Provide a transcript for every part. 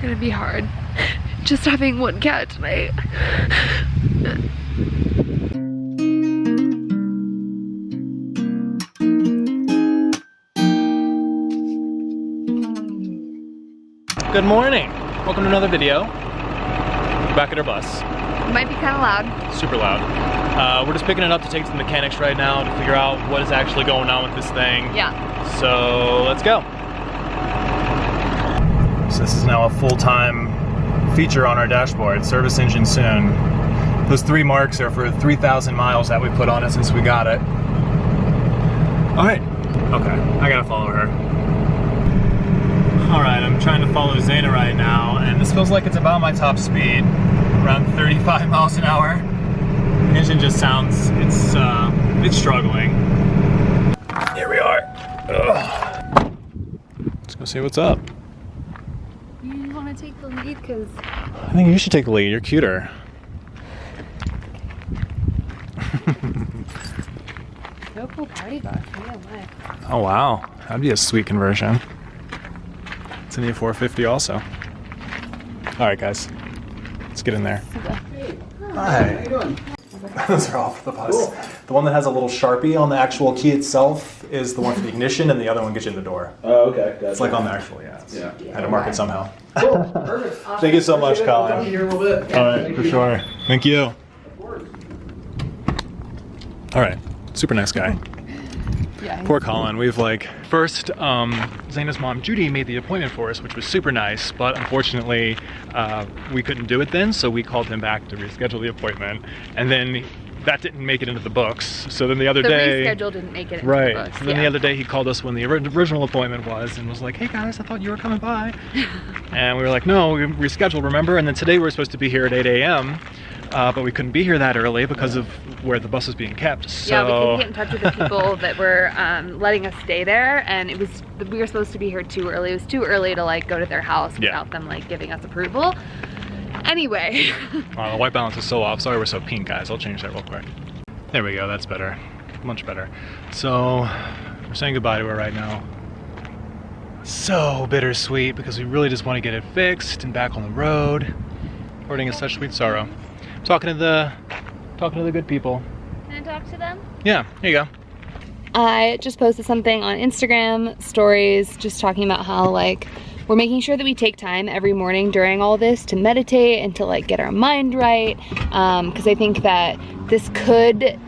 gonna be hard. Just having one cat tonight. Good morning. Welcome to another video. Back at our bus. It might be kind of loud. Super loud. We're just picking it up to take to the mechanics right now to figure out what is actually going on with this thing. Yeah. So let's go. So this is now a full-time feature on our dashboard. Service engine soon. Those 3 marks are for 3,000 miles that we put on it since we got it. All right. Okay, I gotta follow her. All right, I'm trying to follow Zaina right now, and this feels like it's about my top speed, around 35 miles an hour. The engine just sounds, it's struggling. Here we are. Ugh. Let's go see what's up. You want to take the lead? Because I think you should take the lead. You're cuter. no cool party bus. Oh wow, that'd be a sweet conversion. It's an E450 also. All right, guys, let's get in there. Hi. How you doing? Those are all for the bus. Cool. The one that has a little Sharpie on the actual key itself is the one for the ignition, and the other one gets you in the door. Oh, okay. Gotcha. It's like on the actual, yeah. I had to mark it somehow. Cool. Perfect. Thank you so much, Colin. I'll be here in a little bit. All right, for sure. Thank you. All right, super nice guy. Yeah. Poor Colin. We've first, Zaina's mom Judy made the appointment for us, which was super nice, but unfortunately we couldn't do it then, so we called him back to reschedule the appointment, and then that didn't make it into the books. So then the other day, the reschedule didn't make it into right. the books. And then the other day he called us when the original appointment was and was like, "Hey guys, I thought you were coming by," and we were like, "No, we rescheduled, remember?" And then today we were supposed to be here at 8 a.m. But we couldn't be here that early because of where the bus was being kept. So yeah, we couldn't get in touch with the people that were letting us stay there, and we were supposed to be here too early. It was too early to go to their house without them giving us approval. Anyway. The white balance is so off. Sorry we're so pink, guys. I'll change that real quick. There we go. That's better. Much better. So we're saying goodbye to her right now. So bittersweet because we really just want to get it fixed and back on the road. Parting is such sweet sorrow. Talking to the good people. Can I talk to them? Yeah, here you go. I just posted something on Instagram stories just talking about how we're making sure that we take time every morning during all this to meditate and to get our mind right, because I think that this could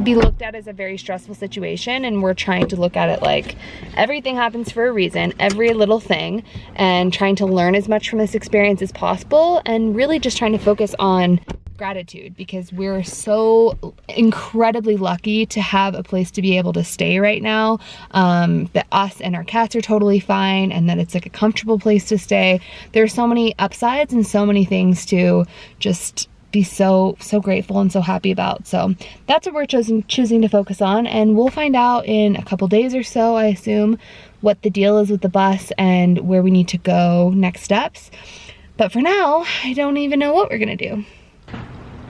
be looked at as a very stressful situation, and we're trying to look at it like everything happens for a reason, every little thing, and trying to learn as much from this experience as possible, and really just trying to focus on gratitude, because we're so incredibly lucky to have a place to be able to stay right now, that us and our cats are totally fine, and that it's a comfortable place to stay. There are so many upsides and so many things to just be so grateful and so happy about. So that's what we're choosing to focus on, and we'll find out in a couple days or so, I assume, what the deal is with the bus and where we need to go next steps. But for now, I don't even know what we're gonna do.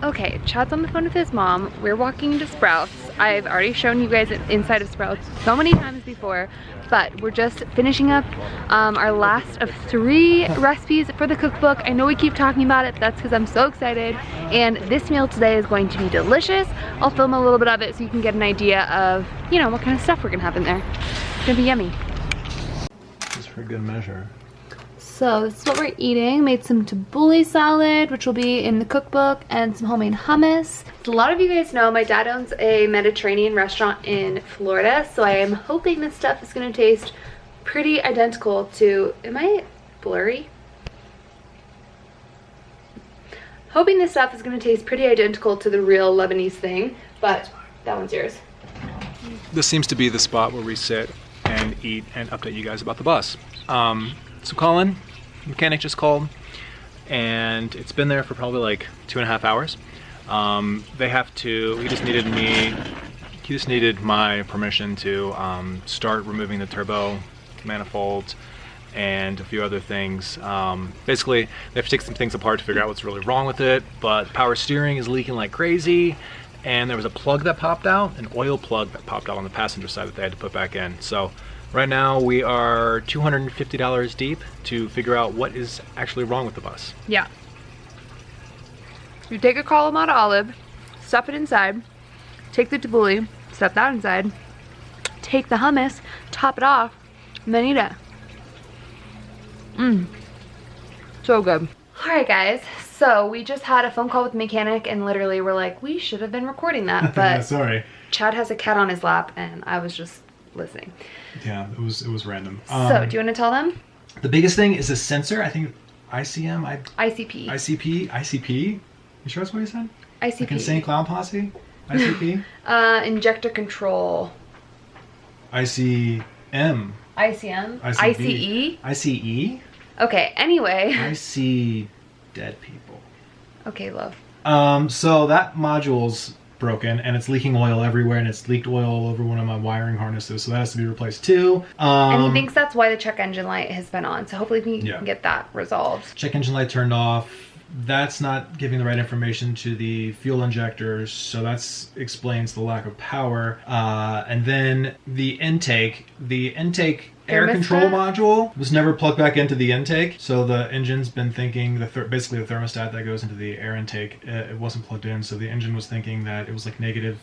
Okay, Chad's on the phone with his mom. We're walking to Sprouts. I've already shown you guys inside of Sprouts so many times before, but we're just finishing up our last of 3 recipes for the cookbook. I know we keep talking about it, but that's because I'm so excited. And this meal today is going to be delicious. I'll film a little bit of it so you can get an idea of, what kind of stuff we're gonna have in there. It's gonna be yummy. Just for good measure. So this is what we're eating. Made some tabbouleh salad, which will be in the cookbook, and some homemade hummus. So a lot of you guys know my dad owns a Mediterranean restaurant in Florida, so I am hoping this stuff is gonna taste pretty identical to, am I blurry? Hoping this stuff is gonna taste pretty identical to the real Lebanese thing, but that one's yours. This seems to be the spot where we sit and eat and update you guys about the bus. So Colin, mechanic just called, and it's been there for probably 2.5 hours. He just needed my permission to start removing the turbo manifold and a few other things. Basically, they have to take some things apart to figure out what's really wrong with it, but power steering is leaking like crazy, and there was a plug that popped out, an oil plug that popped out on the passenger side that they had to put back in. So Right now we are $250 deep to figure out what is actually wrong with the bus. Yeah. You take a Kalamata olive, stuff it inside, take the tabbouleh, stuff that inside, take the hummus, top it off, and then eat it. Mmm. So good. Alright guys, so we just had a phone call with the mechanic and literally we're like, we should have been recording that, but Yeah, sorry. Chad has a cat on his lap and I was just listening. Yeah, it was random. So, do you want to tell them? The biggest thing is a sensor. I think ICM, ICP. ICP. You sure that's what you said? ICP. Like Insane Clown Posse? ICP? Injector control. ICM. ICM. ICB. ICE. ICE? Okay, anyway. I see dead people. Okay, love. So that module's broken and it's leaking oil everywhere and it's leaked oil all over one of my wiring harnesses, so that has to be replaced too. And he thinks that's why the check engine light has been on, so hopefully we can get that resolved. Check engine light turned off. That's not giving the right information to the fuel injectors, so that explains the lack of power. And then the intake air control module was never plugged back into the intake, so the engine's been thinking, basically the thermostat that goes into the air intake, it wasn't plugged in, so the engine was thinking that it was like negative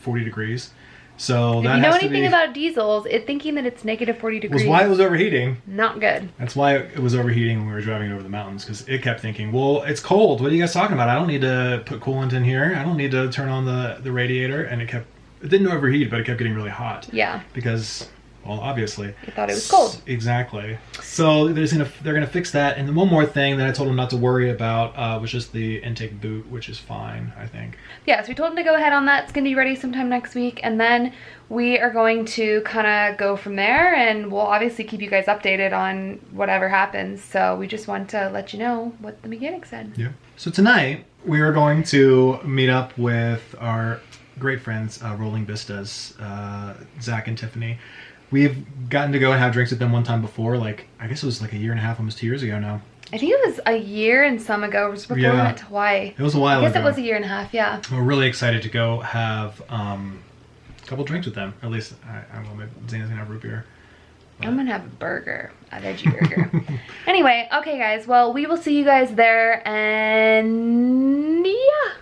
40 degrees. So that, if you know anything about diesels, thinking that it's negative 40 degrees was why it was overheating. Not good. That's why it was overheating when we were driving over the mountains, because it kept thinking, well, it's cold. What are you guys talking about? I don't need to put coolant in here. I don't need to turn on the radiator. And it didn't overheat, but it kept getting really hot. Yeah. Because, well, obviously. You thought it was cold. Exactly. So they're gonna fix that. And then one more thing that I told them not to worry about was just the intake boot, which is fine, I think. Yeah, so we told them to go ahead on that. It's gonna be ready sometime next week. And then we are going to kind of go from there, and we'll obviously keep you guys updated on whatever happens. So we just want to let you know what the mechanic said. Yeah. So tonight we are going to meet up with our great friends, Rolling Vistas, Zach and Tiffany. We've gotten to go and have drinks with them one time before, like, I guess it was like a year and a half, almost 2 years ago now. I think it was a year and some ago. It was before we went to Hawaii. It was a while ago. I guess it was a year and a half, yeah. We're really excited to go have a couple drinks with them. At least, I will. Maybe Zana's gonna have root beer. But I'm gonna have a burger, a veggie burger. Anyway, okay guys, well, we will see you guys there, and yeah.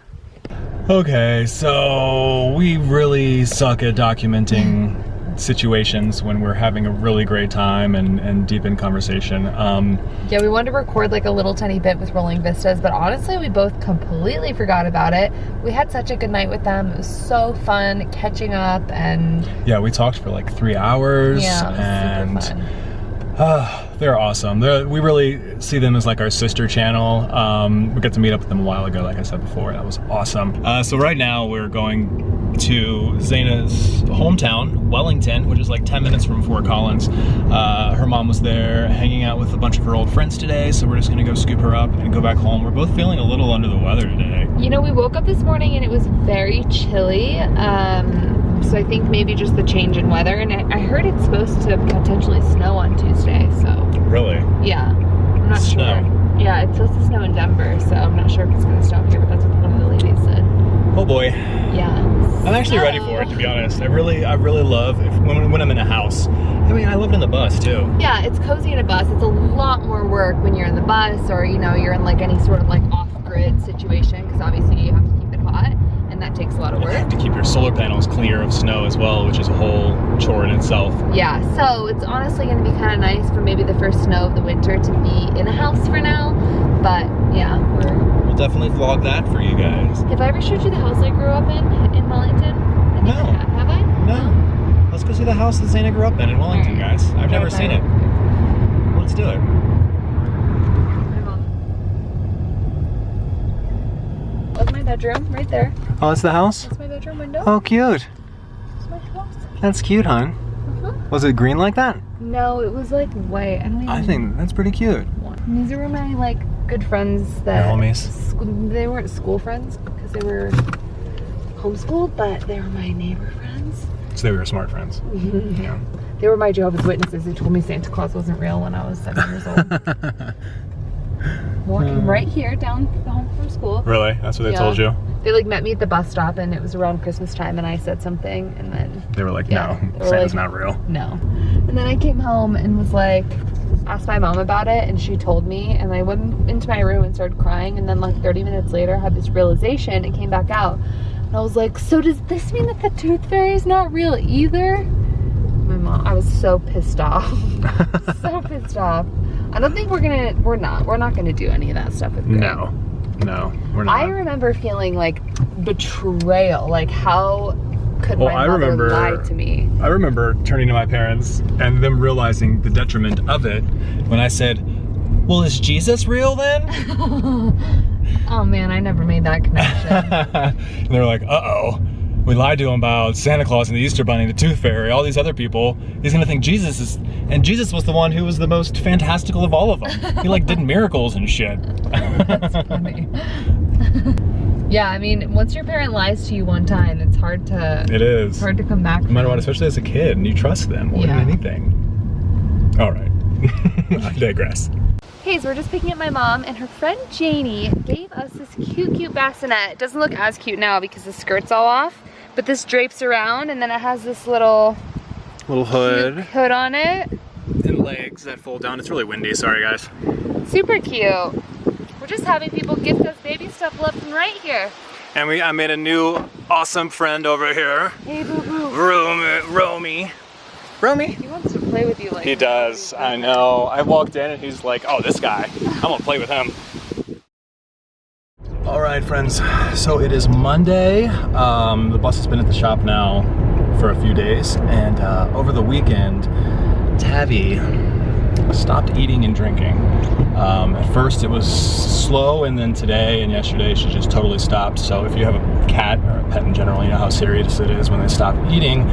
Okay, so we really suck at documenting situations when we're having a really great time and deep in conversation. Yeah, we wanted to record like a little tiny bit with Rolling Vistas, but honestly we both completely forgot about it. We had such a good night with them. It was so fun catching up, and yeah, we talked for like 3 hours. Yeah, it was super fun. They're awesome. We really see them as like our sister channel. We got to meet up with them a while ago, like I said before. That was awesome. So right now we're going to Zana's hometown, Wellington, which is like 10 minutes from Fort Collins. Her mom was there hanging out with a bunch of her old friends today, so we're just gonna go scoop her up and go back home. We're both feeling a little under the weather today. You know, we woke up this morning and it was very chilly. So I think maybe just the change in weather, and I heard it's supposed to potentially snow on Tuesday, so. Really? Yeah, I'm not sure. Yeah, it's supposed to snow in Denver, so I'm not sure if it's gonna snow here, but that's what one of the ladies said. Oh boy. Yeah. I'm actually ready for it, to be honest. I really love when I'm in a house. I mean, I lived in the bus too. Yeah, it's cozy in a bus. It's a lot more work when you're in the bus, or you know, you're in like any sort of like off-grid situation, because obviously you have to keep it hot. And that takes a lot of work. You have to keep your solar panels clear of snow as well, which is a whole chore in itself. Yeah, so it's honestly going to be kind of nice for maybe the first snow of the winter to be in a house for now. But yeah, we'll definitely vlog that for you guys. Have I ever showed you the house I grew up in Wellington? No. Have I? No. Let's go see the house that Zana grew up in Wellington, guys. I've never seen it. Let's do it. That's my bedroom, right there. Oh, that's the house? That's my bedroom window. Oh, cute. That's my house. That's cute, hon. Was it green like that? No, it was like white. I think that's pretty cute. These are my like good friends that... Your homies? They weren't school friends because they were homeschooled, but they were my neighbor friends. So they were smart friends. Yeah. They were my Jehovah's Witnesses who told me Santa Claus wasn't real when I was 7 years old. walking right here down home from school. Really? That's what they told you? They like met me at the bus stop, and it was around Christmas time, and I said something, and then They were like, yeah, no, they were Santa's like, not real. No. And then I came home and was like, asked my mom about it, and she told me, and I went into my room and started crying, and then like 30 minutes later I had this realization and came back out, and I was like, so does this mean that the tooth fairy is not real either? My mom, I was so pissed off. So pissed off. I don't think we're not gonna do any of that stuff with Greg. No, we're not. I remember feeling like betrayal, like how could my mother lie to me? I remember turning to my parents and them realizing the detriment of it when I said, well, is Jesus real then? Oh man, I never made that connection. And they're like, uh-oh. We lied to him about Santa Claus and the Easter Bunny, the Tooth Fairy, all these other people. He's gonna think Jesus is, and Jesus was the one who was the most fantastical of all of them. He like did miracles and shit. That's funny. Yeah, I mean, once your parent lies to you one time, it's hard to. It is. It's hard to come back. No matter what, especially as a kid, and you trust them more than anything. All right, I digress. Hey, so we're just picking up my mom, and her friend Janie gave us this cute bassinet. It doesn't look as cute now because the skirt's all off, but this drapes around, and then it has this little hood on it. And legs that fold down. It's really windy, sorry guys. Super cute. We're just having people gift us baby stuff left and right here. And I made a new awesome friend over here. Hey, boo boo. Romy. He wants to play with you like He does, I know. I walked in and he's like, oh, this guy, I'm gonna play with him. All right, friends, so it is Monday. The bus has been at the shop now for a few days, and over the weekend, Tabby stopped eating and drinking. At first it was slow, and then today and yesterday she just totally stopped. So if you have a cat or a pet in general, you know how serious it is when they stop eating.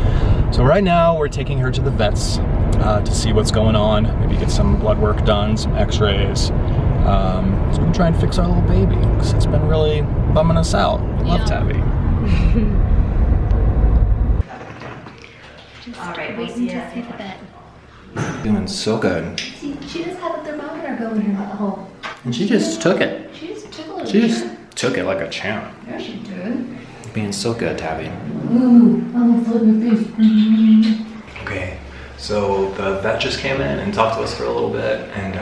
So right now we're taking her to the vets to see what's going on, maybe get some blood work done, some x-rays. So we can try and fix our little baby, because it's been really bumming us out. We love Tabby. All right, wait until I hit the bed. Doing so good. She just had a thermometer go in her hole. And she just took it. She just took a little She just took it like a champ. Yeah, she did. Being so good, Tabby. Ooh, I'm gonna flood my face. Okay, so the vet just came in and talked to us for a little bit, and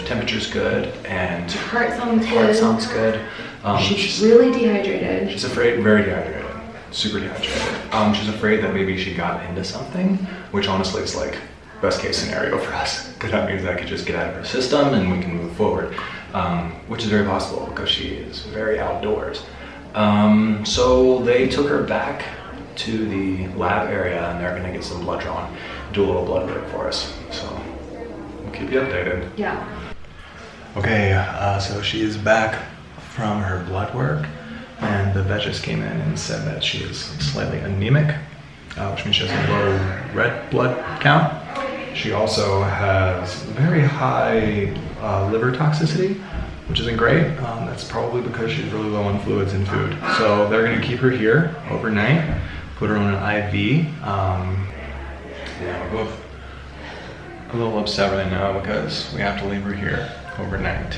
temperature's good, and Heart sounds heart good. sounds good. She's really dehydrated. She's afraid, very dehydrated, super dehydrated. She's afraid that maybe she got into something, which honestly is like best case scenario for us, because that means that could just get out of her system and we can move forward, which is very possible because she is very outdoors. So they took her back to the lab area, and they're gonna get some blood drawn, do a little blood work for us. So we'll keep you updated. Yeah. Okay, so she is back from her blood work, and the vet just came in and said that she is slightly anemic, which means she has a low red blood count. She also has very high liver toxicity, which isn't great. That's probably because she's really low on fluids and food. So they're gonna keep her here overnight, put her on an IV. Yeah, we're both a little upset right now because we have to leave her here overnight.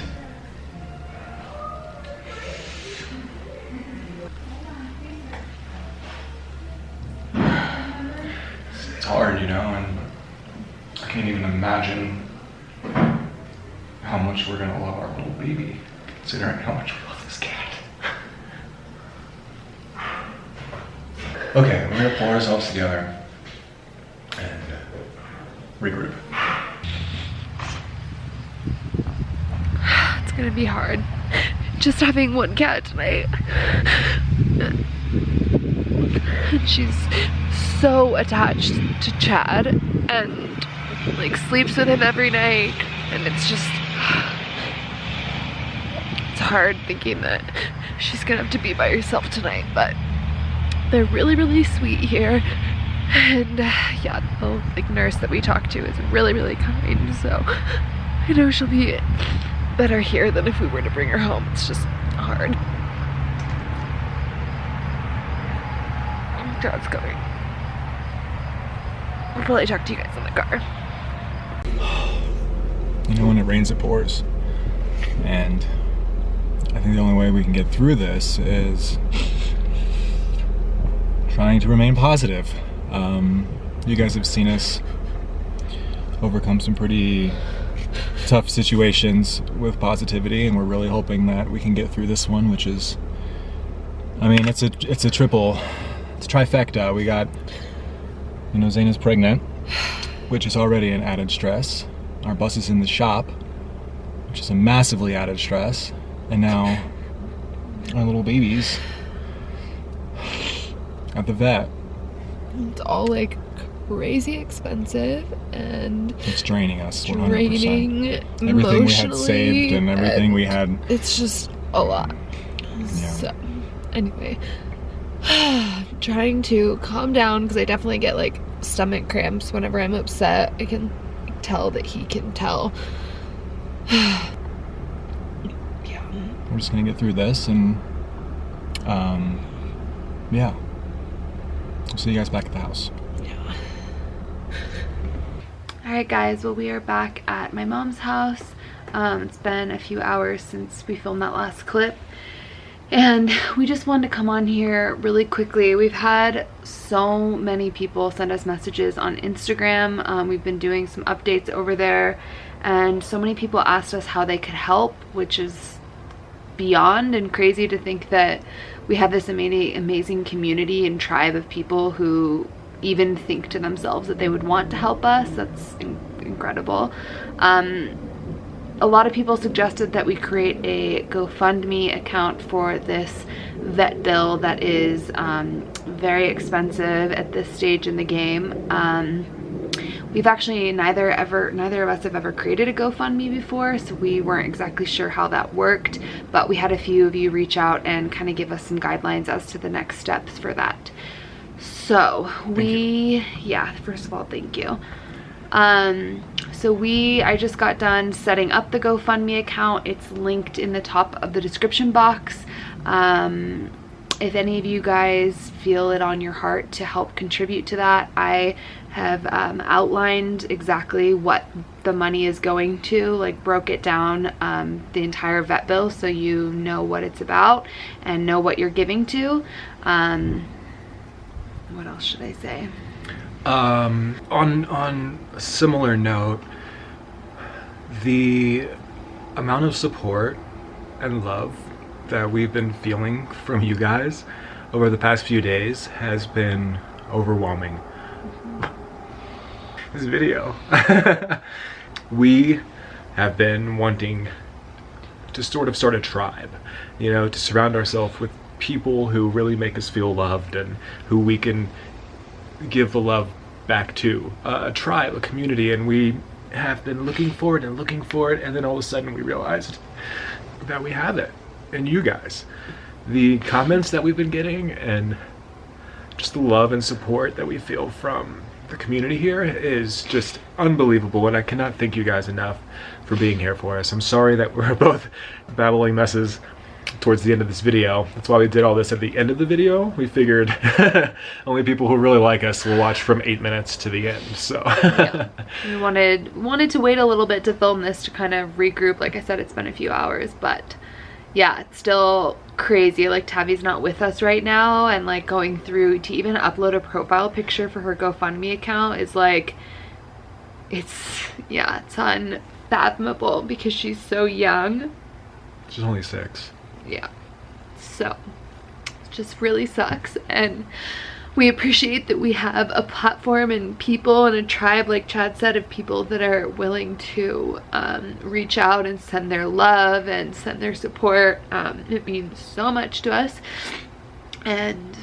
It's hard, you know, and I can't even imagine how much we're gonna love our little baby, considering how much we love this cat. Okay, we're gonna pull ourselves together and regroup. It's gonna be hard. Just having one cat tonight. And she's so attached to Chad and like sleeps with him every night, and it's hard thinking that she's gonna have to be by herself tonight, but they're really sweet here, and yeah, the like nurse that we talked to is really kind, so I know she'll be better here than if we were to bring her home. It's just hard. Dad's coming. I'll probably talk to you guys in the car. You know, when it rains, it pours. And I think the only way we can get through this is trying to remain positive. You guys have seen us overcome some pretty tough situations with positivity, and we're really hoping that we can get through this one, which is, I mean, it's a trifecta. We got, you know, Zaina's pregnant, which is already an added stress. Our bus is in the shop, which is a massively added stress. And now our little babies at the vet. It's all like crazy expensive, and it's draining us 100%. Draining everything we had saved and everything we had. It's just a lot. Yeah. So anyway, trying to calm down because I definitely get like stomach cramps whenever I'm upset. I can tell that he can tell. Yeah. We're just gonna get through this, and yeah, we'll see you guys back at the house. Yeah. Alright guys, well, we are back at my mom's house. It's been a few hours since we filmed that last clip, and we just wanted to come on here really quickly. We've had so many people send us messages on Instagram. We've been doing some updates over there, and so many people asked us how they could help, which is beyond and crazy to think that we have this amazing community and tribe of people who even think to themselves that they would want to help us. That's incredible. A lot of people suggested that we create a GoFundMe account for this vet bill that is very expensive at this stage in the game. We've actually neither of us have ever created a GoFundMe before, so we weren't exactly sure how that worked, but we had a few of you reach out and kind of give us some guidelines as to the next steps for that. So yeah, first of all, thank you. I just got done setting up the GoFundMe account. It's linked in the top of the description box. If any of you guys feel it on your heart to help contribute to that, I have outlined exactly what the money is going to, like broke it down, the entire vet bill, so you know what it's about and know what you're giving to. What else should I say? On a similar note, the amount of support and love that we've been feeling from you guys over the past few days has been overwhelming. This video. We have been wanting to sort of start a tribe, you know, to surround ourselves with people who really make us feel loved and who we can give the love back to. A tribe, a community, and we have been looking for it, and then all of a sudden we realized that we have it in you guys. The comments that we've been getting and just the love and support that we feel from the community here is just unbelievable, and I cannot thank you guys enough for being here for us. I'm sorry that we're both babbling messes towards the end of this video. That's why we did all this at the end of the video. We figured only people who really like us will watch from 8 minutes to the end. So yeah. We wanted to wait a little bit to film this to kind of regroup. Like I said, it's been a few hours, but yeah, it's still crazy. Like, Tavi's not with us right now, and like going through to even upload a profile picture for her GoFundMe account is like, it's unfathomable because she's so young. She's only 6. Yeah, so it just really sucks, and we appreciate that we have a platform and people and a tribe, like Chad said, of people that are willing to reach out and send their love and send their support. It means so much to us, and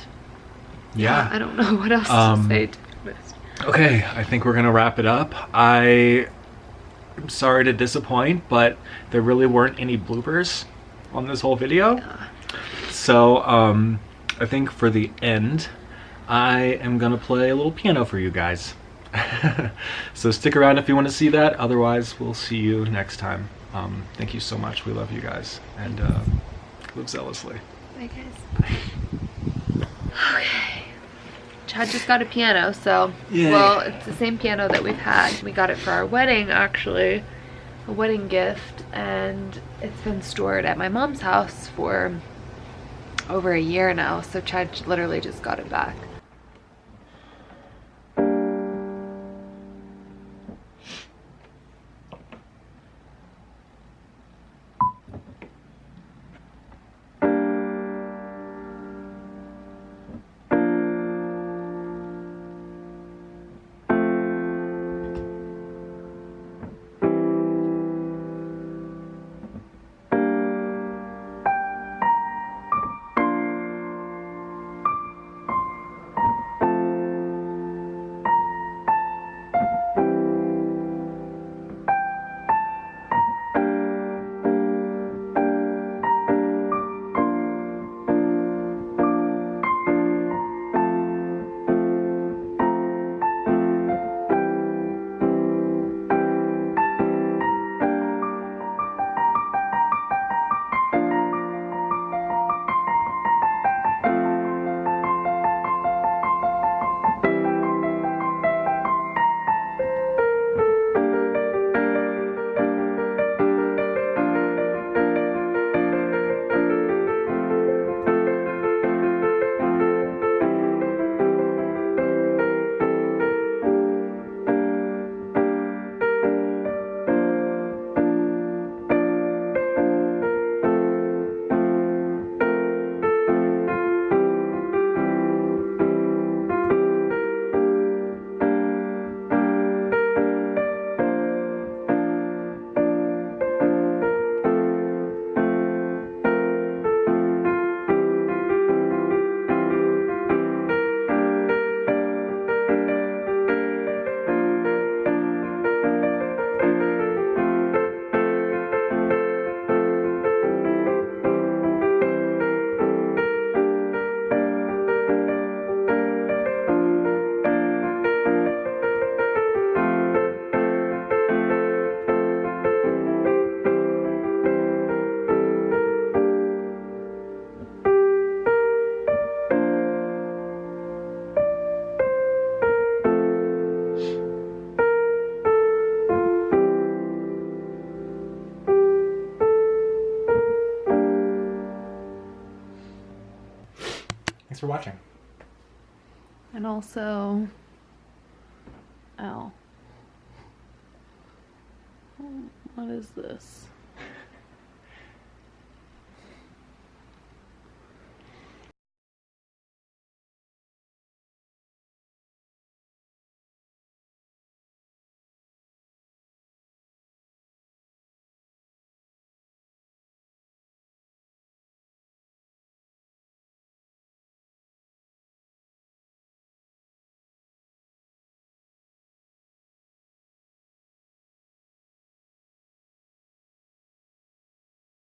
yeah, I don't know what else to say, to be honest. Okay, I think we're gonna wrap it up. I'm sorry to disappoint, but there really weren't any bloopers on this whole video. So I think for the end, I am gonna play a little piano for you guys. So stick around if you want to see that. Otherwise, we'll see you next time. Thank you so much. We love you guys, and live zealously. Bye guys. Bye. Okay. Chad just got a piano, so yay. Well, it's the same piano that we've had. We got it for our wedding, actually. a wedding gift, and it's been stored at my mom's house for over a year now, so Chad literally just got it back. Thanks for watching. And also, ow. What is this?